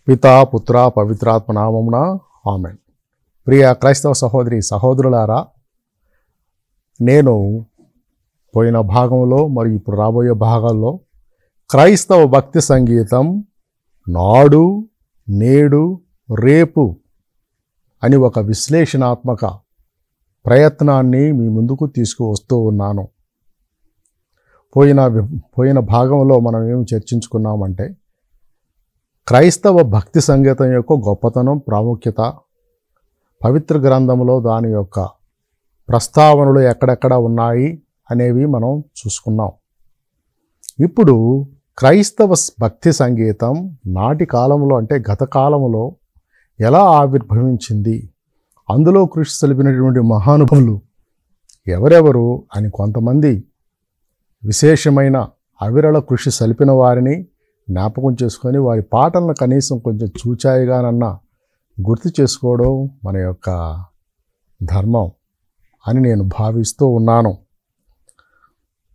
పితా పుత్ర పవిత్రాత్మ నామమున ఆమేన్. ప్రియ క్రైస్తవ సహోదరి సహోదరులారా, నేను పోయిన భాగంలో మరియు ఇప్పుడు రాబోయే భాగాల్లో క్రైస్తవ భక్తి సంగీతం నాడు నేడు రేపు అని ఒక విశ్లేషణాత్మక ప్రయత్నాన్ని మీ ముందుకు తీసుకువస్తూ ఉన్నాను. పోయిన భాగంలో మనం ఏం చర్చించుకున్నామంటే క్రైస్తవ భక్తి సంగీతం యొక్క గొప్పతనం, ప్రాముఖ్యత, పవిత్ర గ్రంథంలో దాని యొక్క ప్రస్తావనలు ఎక్కడెక్కడ ఉన్నాయి అనేవి మనం చూసుకున్నాం. ఇప్పుడు క్రైస్తవ భక్తి సంగీతం నాటి కాలంలో అంటే గత కాలంలో ఎలా ఆవిర్భవించింది, అందులో కృషి సలిపినటువంటి మహానుభావులు ఎవరెవరు అని కొంతమంది విశేషమైన అవిరళ కృషి సలిపిన వారిని జ్ఞాపకం చేసుకొని వారి పాటలను కనీసం కొంచెం చూచాయిగానన్నా గుర్తు చేసుకోవడం మన యొక్క ధర్మం అని నేను భావిస్తూ ఉన్నాను.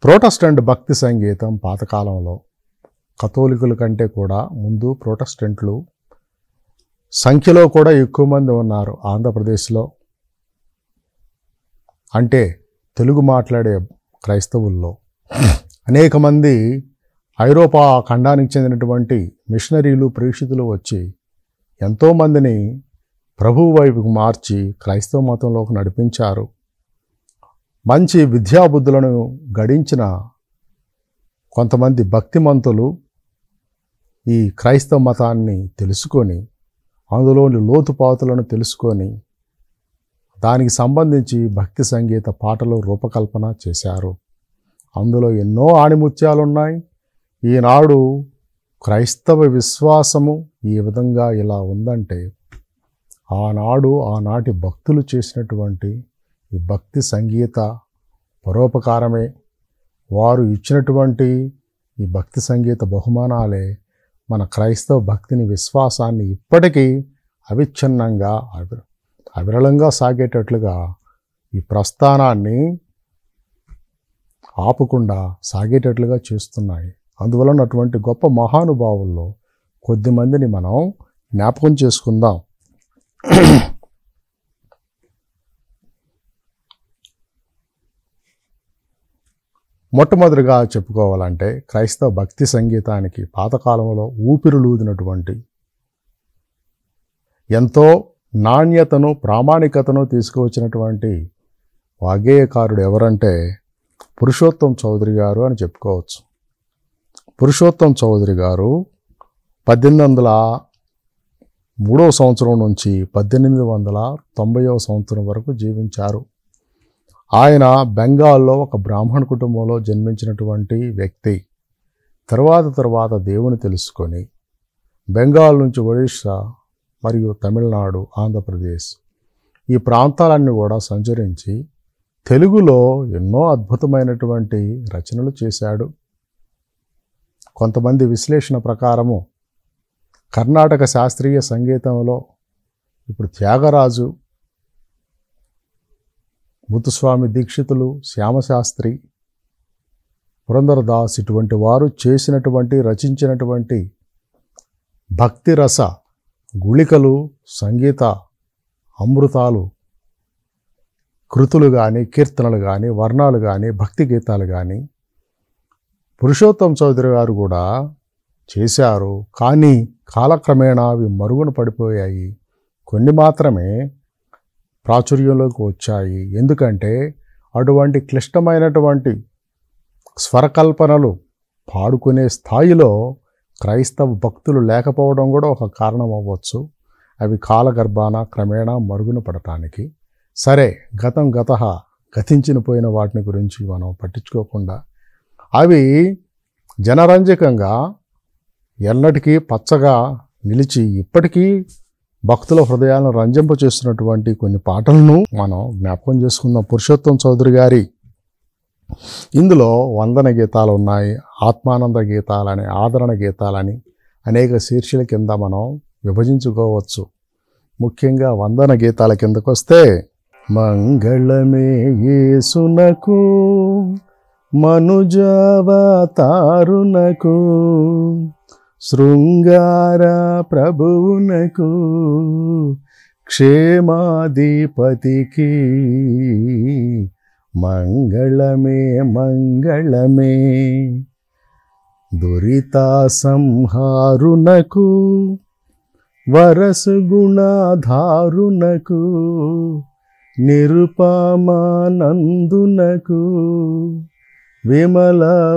ప్రొటెస్టెంట్ భక్తి సంగీతం పాతకాలంలో కథోలికుల కంటే కూడా ముందు ప్రొటెస్టెంట్లు సంఖ్యలో కూడా ఎక్కువ మంది ఉన్నారు. ఆంధ్రప్రదేశ్లో అంటే తెలుగు మాట్లాడే క్రైస్తవుల్లో అనేక మంది ఐరోపా ఖండానికి చెందినటువంటి మిషనరీలు, ప్రేషితులు వచ్చి ఎంతోమందిని ప్రభువు వైపుకు మార్చి క్రైస్తవ మతంలోకి నడిపించారు. మంచి విద్యాబుద్ధులను గడించిన కొంతమంది భక్తిమంతులు ఈ క్రైస్తవ మతాన్ని తెలుసుకొని అందులోని లోతుపాతులను తెలుసుకొని దానికి సంబంధించి భక్తి సంగీత పాటలు రూపకల్పన చేశారు. అందులో ఎన్నో ఆణిముత్యాలున్నాయి. ఈనాడు క్రైస్తవ విశ్వాసము ఈ విధంగా ఇలా ఉందంటే ఆనాటి భక్తులు చేసినటువంటి ఈ భక్తి సంగీత పరోపకారమే, వారు ఇచ్చినటువంటి ఈ భక్తి సంగీత బహుమానాలే మన క్రైస్తవ భక్తిని, విశ్వాసాన్ని ఇప్పటికీ అవిచ్ఛిన్నంగా అవిరళంగా సాగేటట్లుగా ఈ ప్రస్థానాన్ని ఆపకుండా సాగేటట్లుగా చేస్తున్నాయి. అందువలన అటువంటి గొప్ప మహానుభావుల్లో కొద్దిమందిని మనం జ్ఞాపకం చేసుకుందాం. మొట్టమొదటిగా చెప్పుకోవాలంటే క్రైస్తవ భక్తి సంగీతానికి పాతకాలంలో ఊపిరులూదినటువంటి, ఎంతో నాణ్యతను, ప్రామాణికతను తీసుకువచ్చినటువంటి వాగ్గేయకారుడు ఎవరంటే పురుషోత్తం చౌదరి గారు అని చెప్పుకోవచ్చు. పురుషోత్తం చౌదరి గారు 1803 సంవత్సరం నుంచి 1890 సంవత్సరం వరకు జీవించారు. ఆయన బెంగాల్లో ఒక బ్రాహ్మణ కుటుంబంలో జన్మించినటువంటి వ్యక్తి. తర్వాత దేవుని తెలుసుకొని బెంగాల్ నుంచి ఒడిషా మరియు తమిళనాడు, ఆంధ్రప్రదేశ్ ఈ ప్రాంతాలన్నీ కూడా సంచరించి తెలుగులో ఎన్నో అద్భుతమైనటువంటి రచనలు చేశాడు. కొంతమంది విశ్లేషణ ప్రకారము కర్ణాటక శాస్త్రీయ సంగీతంలో ఇప్పుడు త్యాగరాజు, ముత్తుస్వామి దీక్షితులు, శ్యామశాస్త్రి, పురంధరదాస్ ఇటువంటి వారు చేసినటువంటి, రచించినటువంటి భక్తి రస గుళికలు, సంగీత అమృతాలు, కృతులు కానీ, కీర్తనలు కానీ, వర్ణాలు కానీ, భక్తి గీతాలు కానీ పురుషోత్తం చౌదరి గారు కూడా చేశారు. కానీ కాలక్రమేణా అవి మరుగున పడిపోయాయి. కొన్ని మాత్రమే ప్రాచుర్యంలోకి వచ్చాయి. ఎందుకంటే అటువంటి క్లిష్టమైనటువంటి స్వరకల్పనలు పాడుకునే స్థాయిలో క్రైస్తవ భక్తులు లేకపోవడం కూడా ఒక కారణం అవ్వచ్చు. అవి కాలగర్భాన క్రమేణా మరుగున పడటానికి. సరే, గతించిన పోయిన వాటిని గురించి మనం పట్టించుకోకుండా అవి జనరంజకంగా ఎన్నటికీ పచ్చగా నిలిచి ఇప్పటికీ భక్తుల హృదయాలను రంజింపచేస్తున్నటువంటి కొన్ని పాటలను మనం జ్ఞాపకం చేసుకుందాం. పురుషోత్తం చౌదరి గారి ఇందులో వందన గీతాలు ఉన్నాయి, ఆత్మానంద గీతాలని, ఆదరణ గీతాలని అనేక శీర్షికల కింద మనం విభజించుకోవచ్చు. ముఖ్యంగా వందన గీతాల కిందకు వస్తే మంగళమే యేసునకు మనుజావతారునకు శృంగార ప్రభువునకు క్షేమాధిపతికి మంగళమే మంగళమే. దురిత సంహారునకు వరసు గుణాధారునకు నిరుపమానందునకు విమలమూర్తికి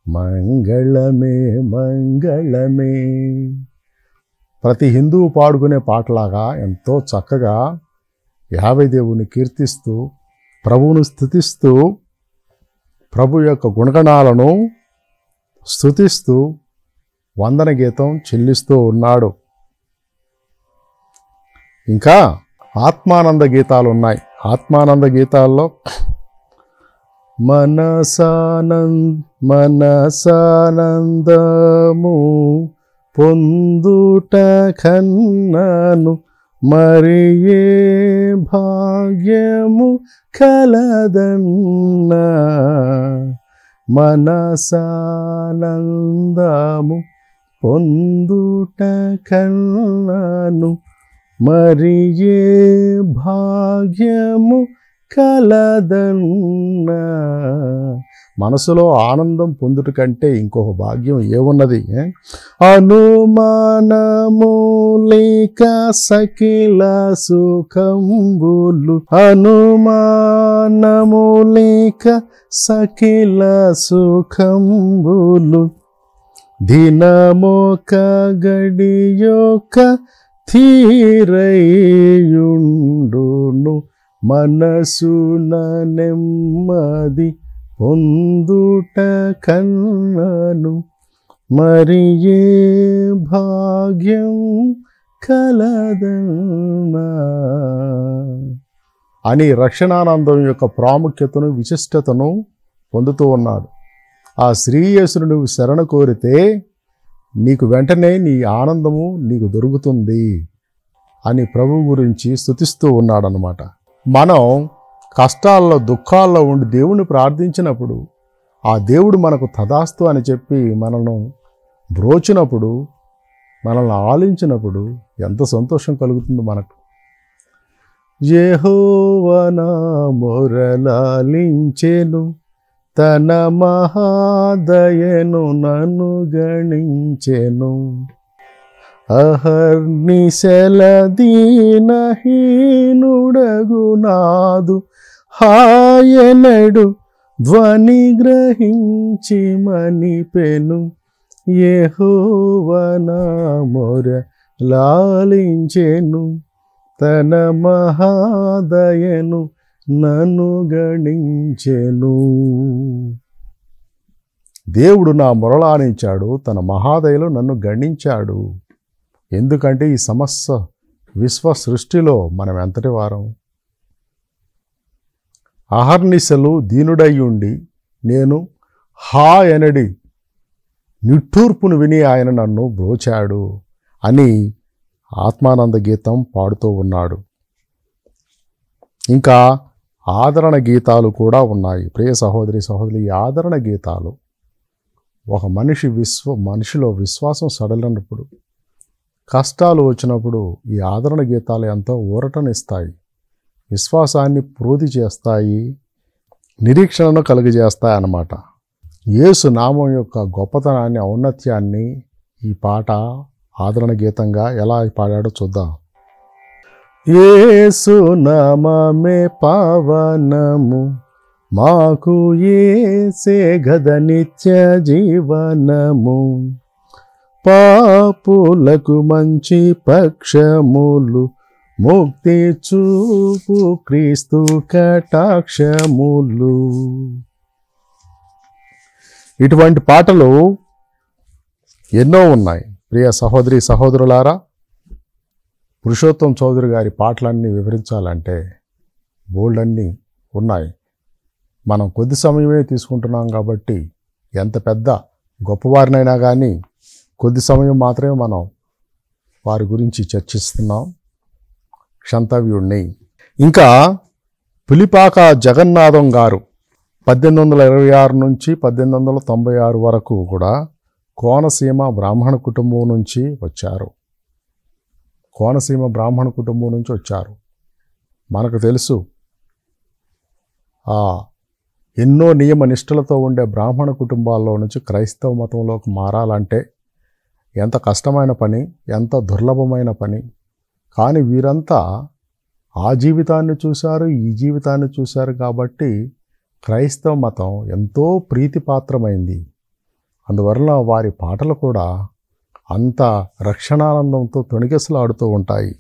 మంగళమే మంగళమే. ప్రతి హిందువు పాడుకునే పాటలాగా ఎంతో చక్కగా యావే దేవుని కీర్తిస్తూ ప్రభువును స్తుతిస్తూ ప్రభు యొక్క గుణగణాలను స్తుతిస్తూ వందన గీతం చెల్లిస్తూ ఉన్నాడు. ఇంకా ఆత్మానంద గీతాలు ఉన్నాయి. ఆత్మానంద గీతాల్లో మనసానందము పొందుట కన్నను మరి ఏ భాగ్యము కలదన్నా. మనసానందము పొందుట కన్నను మరి ఏ భాగ్యము కలదన్నా. మనసులో ఆనందం పొందుట కంటే ఇంకొక భాగ్యం ఏమున్నది? అనుమానములేక సకిల సుఖంబులు, అనుమానములేక సకిల సుఖంబులు, దినమొక గడియొక తీరయుండును, మనసున నెమ్మది పొందుట కన్నను మరి ఏ భాగ్యం కలదన్నా అని రక్షణానందం యొక్క ప్రాముఖ్యతను విశిష్టతను పొందుతూ ఉన్నాడు. ఆ శ్రీయేసును నువ్వు శరణ కోరితే నీకు వెంటనే నీ ఆనందము నీకు దొరుకుతుంది అని ప్రభువు గురించి స్తుతిస్తూ ఉన్నాడనమాట. మనం కష్టాల్లో దుఃఖాల్లో ఉండి దేవుణ్ణి ప్రార్థించినప్పుడు ఆ దేవుడు మనకు తదాస్తు అని చెప్పి మనల్ని బ్రోచినప్పుడు, మనల్ని ఆలించినప్పుడు ఎంత సంతోషం కలుగుతుందో మనకు. యెహోవా నా మొరలాలించెను, తన మహాదయను నన్ను గణించెను. అహర్నిశల దీనహీనుడగు నాదు హాయనడు ధ్వని గ్రహించి మనిపెను. యెహోవా నా మొర లాలించెను, తన మహాదయను నన్ను గణించెను. దేవుడు నా మొరలాలించాడు, తన మహాదయలో నన్ను గణించాడు. ఎందుకంటే ఈ సమస్త విశ్వ సృష్టిలో మనం ఎంతటి వారం? అహర్నిశలు దీనుడయ్యుండి నేను హాయనడి నిట్టూర్పును విని ఆయన నన్ను బ్రోచాడు అని ఆత్మానంద గీతం పాడుతూ ఉన్నాడు. ఇంకా ఆదరణ గీతాలు కూడా ఉన్నాయి. ప్రియ సహోదరి సహోదరి, ఈ ఆదరణ గీతాలు ఒక మనిషిలో విశ్వాసం సడలినప్పుడు, కష్టాలు వచ్చినప్పుడు ఈ ఆదరణ గీతాలు ఎంతో ఊరటనిస్తాయి, విశ్వాసాన్ని ప్రోధి చేస్తాయి, నిరీక్షణను కలుగజేస్తాయి అన్నమాట. యేసు నామం యొక్క గొప్పతనాన్ని, ఔన్నత్యాన్ని ఈ పాట ఆదరణ గీతంగా ఎలా పాడాడో చూద్దాం. యేసు నామమే పావనము, మాకు యేసే గద నిత్య జీవనము. పాపులకు మంచి పక్షములు, ముక్తి చూపు క్రీస్తు కటాక్షములు. ఇటువంటి పాటలు ఎన్నో ఉన్నాయి. ప్రియ సహోదరి సహోదరులారా, పురుషోత్తం చౌదరి గారి పాటలన్నీ వివరించాలంటే బోల్డన్నీ ఉన్నాయి. మనం కొద్ది సమయమే తీసుకుంటున్నాం కాబట్టి ఎంత పెద్ద గొప్పవారినైనా కానీ కొద్ది సమయం మాత్రమే మనం వారి గురించి చర్చిస్తున్నాం. క్షంతవ్యుణ్ణి. ఇంకా పులిపాక జగన్నాథం గారు 1826 నుంచి 1896 వరకు కూడా కోనసీమ బ్రాహ్మణ కుటుంబం నుంచి వచ్చారు. కోనసీమ బ్రాహ్మణ కుటుంబం నుంచి వచ్చారు. మనకు తెలుసు ఎన్నో నియమ నిష్ఠలతో ఉండే బ్రాహ్మణ కుటుంబాల్లో నుంచి క్రైస్తవ మతంలోకి మారాలంటే ఎంత కష్టమైన పని, ఎంత దుర్లభమైన పని. కానీ వీరంతా ఆ జీవితాన్ని చూశారు, ఈ జీవితాన్ని చూశారు కాబట్టి క్రైస్తవ మతం ఎంతో ప్రీతిపాత్రమైంది. అందువల్ల వారి పాటలు కూడా అంత రక్షణానందంతో తొణికెసలాడుతూ ఉంటాయి.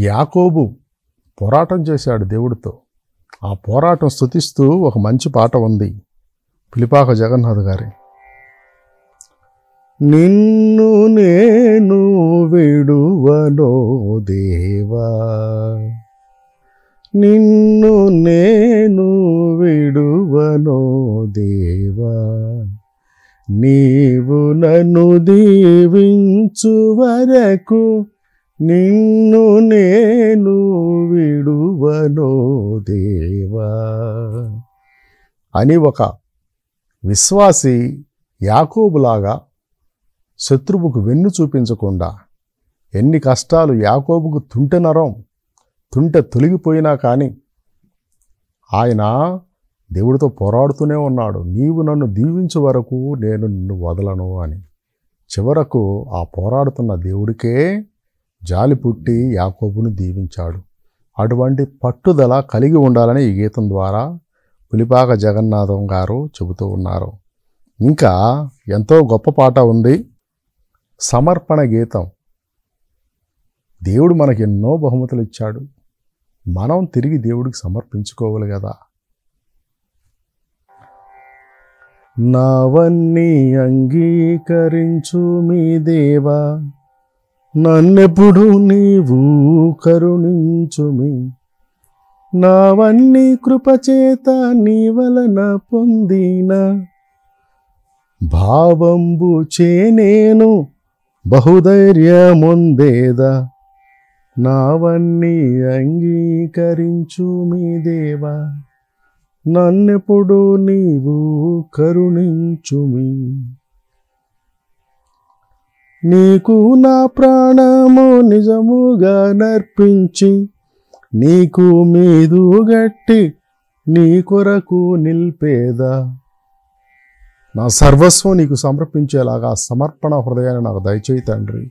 యాకోబు పోరాటం చేశాడు దేవుడితో. ఆ పోరాటం స్తుతిస్తూ ఒక మంచి పాట ఉంది పిలిపాక జగన్నాథ్ గారి. నిన్ను నేను విడువనో దేవా, నిన్ను నేను విడువనో దేవా, నీవు నన్ను దీవించు వరకు నిన్ను నేను విడువనో దేవా అని ఒక విశ్వాసి యాకోబులాగా శత్రువుకు వెన్ను చూపించకుండా, ఎన్ని కష్టాలు యాకోబుకు తుంటె నరం తుంటె తొలగిపోయినా కానీ ఆయన దేవుడితో పోరాడుతూనే ఉన్నాడు. నీవు నన్ను దీవించే వరకు నేను నిన్ను వదలను అని. చివరకు ఆ పోరాడుతున్న దేవుడికే జాలి పుట్టి యాకోబును దీవించాడు. అటువంటి పట్టుదల కలిగి ఉండాలని ఈ గీతం ద్వారా పులిపాక జగన్నాథం గారు చెబుతూ ఉన్నారు. ఇంకా ఎంతో గొప్ప పాట ఉంది, సమర్పణ గీతం. దేవుడు మనకి ఎన్నో బహుమతులు ఇచ్చాడు, మనం తిరిగి దేవుడికి సమర్పించుకోవాలి కదా. నావన్నీ అంగీకరించు మీ దేవా, నన్నెప్పుడు నీవు కరుణించుమి, నావన్నీ కృపచేత నీ వలన పొందిన భావంబు చే నేను బహుధైర్యముందేదా, నావన్నీ అంగీకరించు మీ దేవా, నన్నెప్పుడు నీవు కరుణించుమి. నీకు నా ప్రాణము నిజముగా నర్పించి, నీకు మీదు గట్టి నీ కొరకు నిల్పేదా, నా సర్వస్వం నీకు సమర్పించేలాగా సమర్పణ హృదయాన్ని నాకు దయచేయి తండ్రి.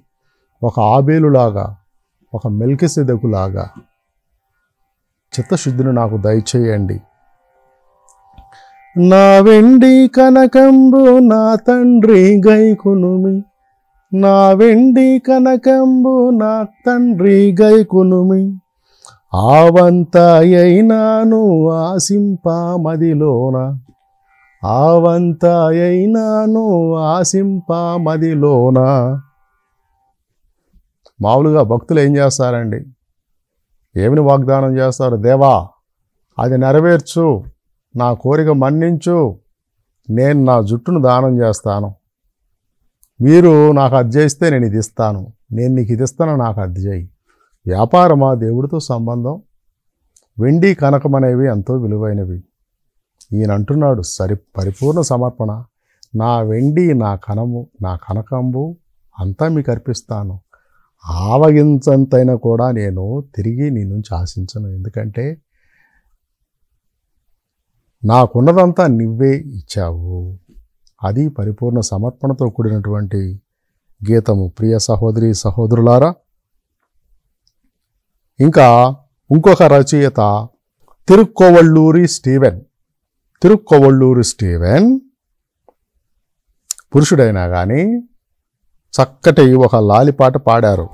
ఒక ఆబేలులాగా, ఒక మెల్కిసెదెకులాగా చిత్తశుద్ధిని నాకు దయచేయండి. నా వెండి కనకంబు నా తండ్రి గైకునుమి, నా వెండి కనకంబు నా తండ్రి గైకునుమి, ఆవంతయైనాను ఆశింపా మదిలోన, ఆవంతయైనాను ఆశింపా మదిలోన. మామూలుగా భక్తులు ఏం చేస్తారండి, ఏమిని వాగ్దానం చేస్తారు? దేవా అది నెరవేర్చు, నా కోరిక మన్నించు, నేను నా జుట్టును దానం చేస్తాను, మీరు నాకు అది చేస్తే నేను ఇది ఇస్తాను, నేను నీకు ఇది ఇస్తాను, నాకు అది చేయి. వ్యాపారమా దేవుడితో సంబంధం? వెండి కనకం అనేవి ఎంతో విలువైనవి. ఈయన అంటున్నాడు పరిపూర్ణ సమర్పణ, నా వెండి నా కనము నా కనకంబు అంతా మీకు అర్పిస్తాను, ఆవగించంతైనా కూడా నేను తిరిగి నీ నుంచి ఆశించను, ఎందుకంటే నాకున్నదంతా నువ్వే ఇచ్చావు. అది పరిపూర్ణ సమర్పణతో కూడినటువంటి గీతము. ప్రియ సహోదరి సహోదరులారా, ఇంకా ఇంకొక రచయిత తిరుక్కోవళ్ళూరి స్టీవెన్. తిరుక్కోవళ్ళూరి స్టీవెన్ పురుషుడైనా కానీ చక్కటి ఒక లాలిపాట పాడారు.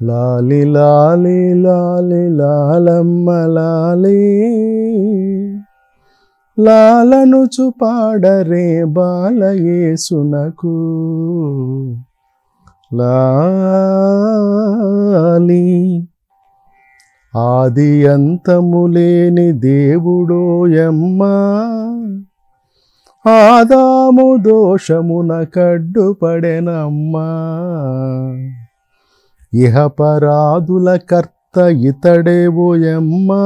లాలి లాలి లాలి లాలమ్మ లాలి లాలనుచు పాడరే బాలయేసునకు లాలి. ఆది అంతములేని దేవుడోయమ్మా ఆదాము దోషమున కడ్డుపడెనమ్మా. ఇహపరాదుల కర్త ఇతడేవోయమ్మా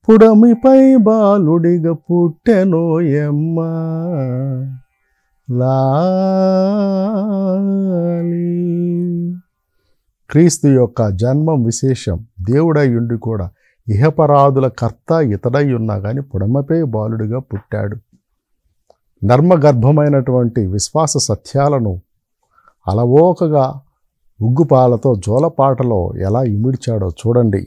పుడమిపై బాలుడిగా పుట్టెనోయమ్మా లాలి. క్రీస్తు యొక్క జన్మం విశేషం. దేవుడై ఉండి కూడా ఇహపరాదుల కర్త ఇతడై ఉన్నా కానీ పుడమపై బాలుడిగా పుట్టాడు. నర్మగర్భమైనటువంటి విశ్వాస సత్యాలను అలవోకగా ఉగ్గుపాలతో జోలపాటలో ఎలా ఇమిడ్చాడో చూడండి.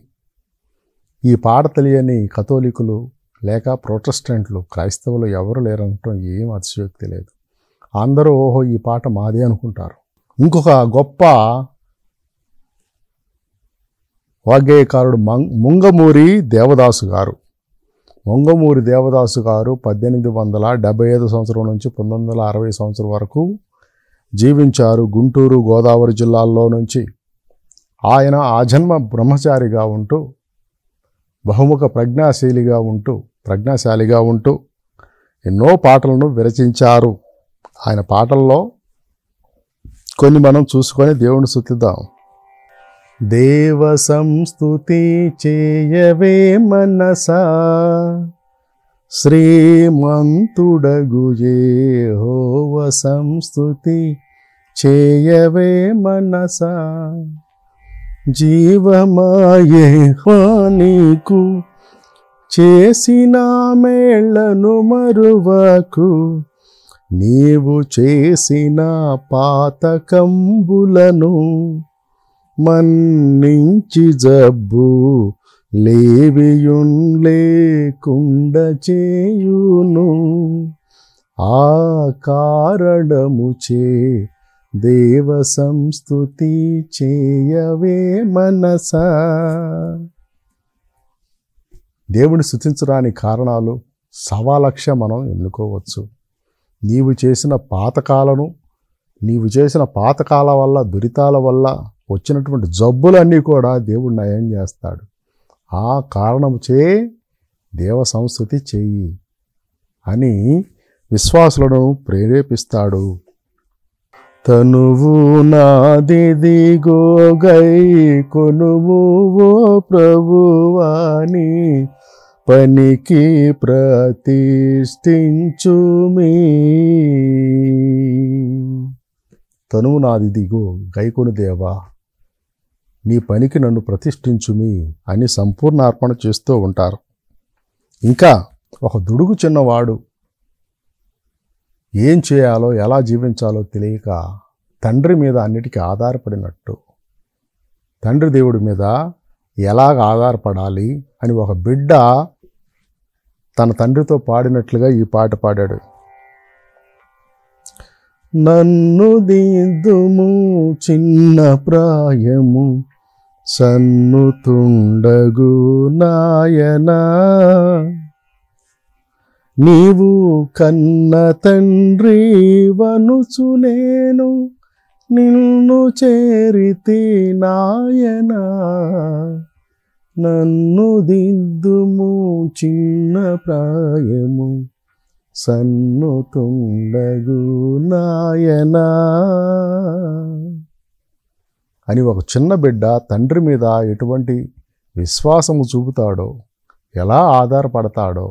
ఈ పాట తెలియని కథోలికులు లేక ప్రొటెస్టెంట్లు, క్రైస్తవులు ఎవరు లేరనటం ఏం అతిశయోక్తి లేదు. అందరూ ఓహో ఈ పాట మాదే అనుకుంటారు. ఇంకొక గొప్ప వాగ్గేయకారుడు ముంగమూరి దేవదాసు గారు. ముంగమూరి దేవదాసు గారు 1875 సంవత్సరం నుంచి 1960 సంవత్సరం వరకు జీవించారు. గుంటూరు, గోదావరి జిల్లాల్లో నుంచి. ఆయన ఆజన్మ బ్రహ్మచారిగా ఉంటూ బహుముఖ ప్రజ్ఞాశాలిగా ఉంటూ ఎన్నో పాటలను విరచించారు. ఆయన పాటల్లో కొన్ని మనం చూసుకొని దేవుని స్తుతిద్దాం. దేవ సంస్తుతి చేయవే మనసా శ్రీమంతుడగు యెహోవ సంస్తుతి చేయవే మనసా. జీవమాయెహోవా నీకు చేసిన మేళ్లను మరువకు నీవు చేసిన పాతకంబులను మన్నించి జబ్బు లేవియున్ లేకుండ చేయును ఆ కారణముచే దేవ సంస్తుతి చేయవే మనసా. దేవుని స్తుతించడానికి కారణాలు 1,00,000 మనం ఎన్నుకోవచ్చు. నీవు చేసిన పాతకాల వల్ల, దురితాల వల్ల వచ్చినటువంటి జబ్బులన్నీ కూడా దేవుడు నయం చేస్తాడు. ఆ కారణముచే దేవ సంస్తుతి చెయ్యి అని విశ్వాసులను ప్రేరేపిస్తాడు. తనువు నాదిదిగో గై కొనువు ఓ ప్రభువాని పనికి ప్రతిష్ఠించుమీ. తనువు నాదిదిగో గైకొను దేవా నీ పనికి నన్ను ప్రతిష్ఠించుమి అని సంపూర్ణ అర్పణ చేస్తూ ఉంటారు. ఇంకా ఒక దుడుగు చిన్నవాడు ఏం చేయాలో ఎలా జీవించాలో తెలియక తండ్రి మీద అన్నిటికీ ఆధారపడినట్టు, తండ్రి దేవుడి మీద ఎలాగ ఆధారపడాలి అని ఒక బిడ్డ తన తండ్రితో పాడినట్లుగా ఈ పాట పాడాడు. నన్ను దిద్దుము చిన్న ప్రాయము సన్నుతుండగు నాయనా నీవు కన్న తండ్రి వనుచు నేను నిన్ను చేరితి నాయనా నన్ను దిద్దుము చిన్న ప్రాయము సన్నుతుండగు నాయనా అని ఒక చిన్న బిడ్డ తండ్రి మీద ఎటువంటి విశ్వాసము చూపుతాడో, ఎలా ఆధారపడతాడో,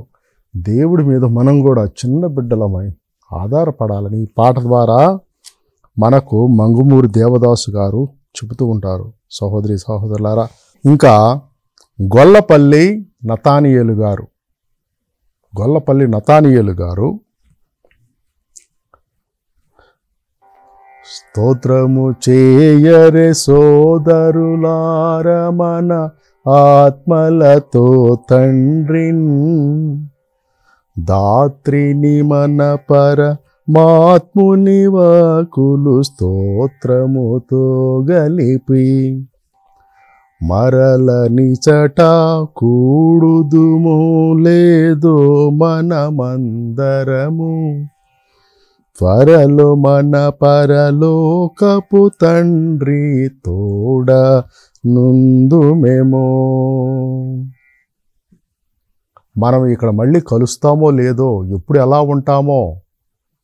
దేవుడి మీద మనం కూడా చిన్న బిడ్డలమై ఆధారపడాలని ఈ పాట ద్వారా మనకు మంగుమూరి దేవదాసు గారు చెబుతూ ఉంటారు. సహోదరి సహోదరులారా, ఇంకా గొల్లపల్లి నతానియేలు గారు స్తోత్రము చేయరే సోదరులార మన ఆత్మలతో తండ్రిన్, దాత్రిని మన పరమాత్ముని వాకులు స్తోత్రముతో గలిపి, మరల నిచట కూడుదుము లేదో మనమందరము, త్వరలో మన పరలోకపు తండ్రి తోడ నుందుమేమో. మనం ఇక్కడ మళ్ళీ కలుస్తామో లేదో, ఎప్పుడు ఎలా ఉంటామో,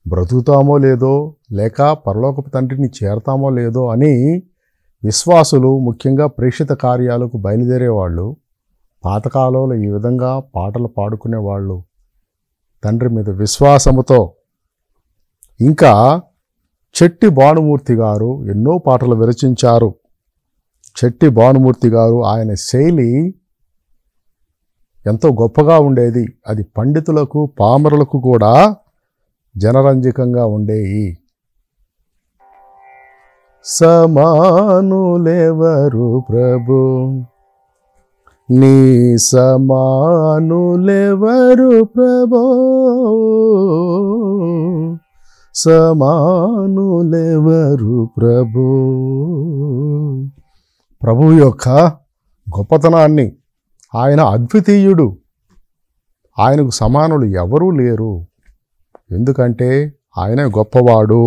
బ్రతుకుతామో లేదో, లేక పరలోకపు తండ్రిని చేరతామో లేదో అని విశ్వాసులు, ముఖ్యంగా ప్రేషిత కార్యాలకు బయలుదేరేవాళ్ళు, పాతకాలంలో ఈ విధంగా పాటలు పాడుకునేవాళ్ళు తండ్రి మీద విశ్వాసముతో. ఇంకా చెట్టి భానుమూర్తి గారు ఎన్నో పాటలు విరచించారు. చెట్టి భానుమూర్తి గారు ఆయన శైలి ఎంతో గొప్పగా ఉండేది. అది పండితులకు పామరులకు కూడా జనరంజకంగా ఉండేవి. సమానులెవరు ప్రభు, నీ సమానులెవరు ప్రభు, సమానులెవరు ప్రభు. ప్రభు యొక్క గొప్పతనాన్ని, ఆయన అద్వితీయుడు, ఆయనకు సమానులు ఎవరూ లేరు, ఎందుకంటే ఆయన గొప్పవాడు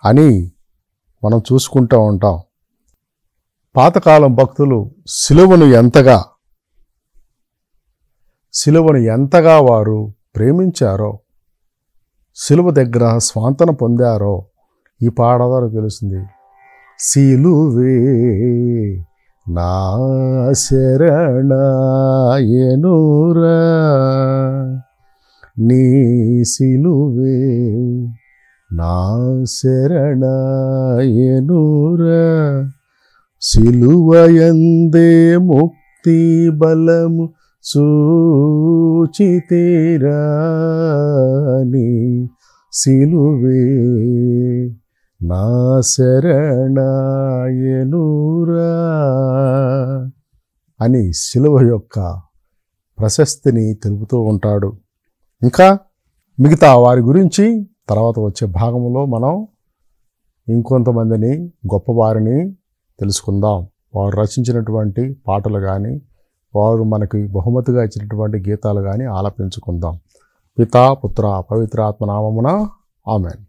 అని మనం చూసుకుంటూ ఉంటాం. పాతకాలం భక్తులు సిలువను ఎంతగా వారు ప్రేమించారో, సిలువ దగ్గర స్వాంతన పొందారో ఈ పాట ద్వారా తెలుస్తుంది. సిలువే నా శరణాయనురా, నీ సిలువే నా శరణాయనురా, సిలువయందే ముక్తి బలము సూచితేరా, నీ సిలువే నా శరణాయనురా అని సిలువ యొక్క ప్రశస్తిని తెలుపుతూ ఉంటాడు. ఇంకా మిగతా వారి గురించి తర్వాత వచ్చే భాగంలో మనం ఇంకొంతమందిని గొప్పవారిని తెలుసుకుందాం. వారు రచించినటువంటి పాటలు కానీ, వారు మనకి బహుమతిగా ఇచ్చినటువంటి గీతాలు కానీ ఆలపించుకుందాం. పితా పుత్ర పవిత్రాత్మ నామమున ఆమేన్.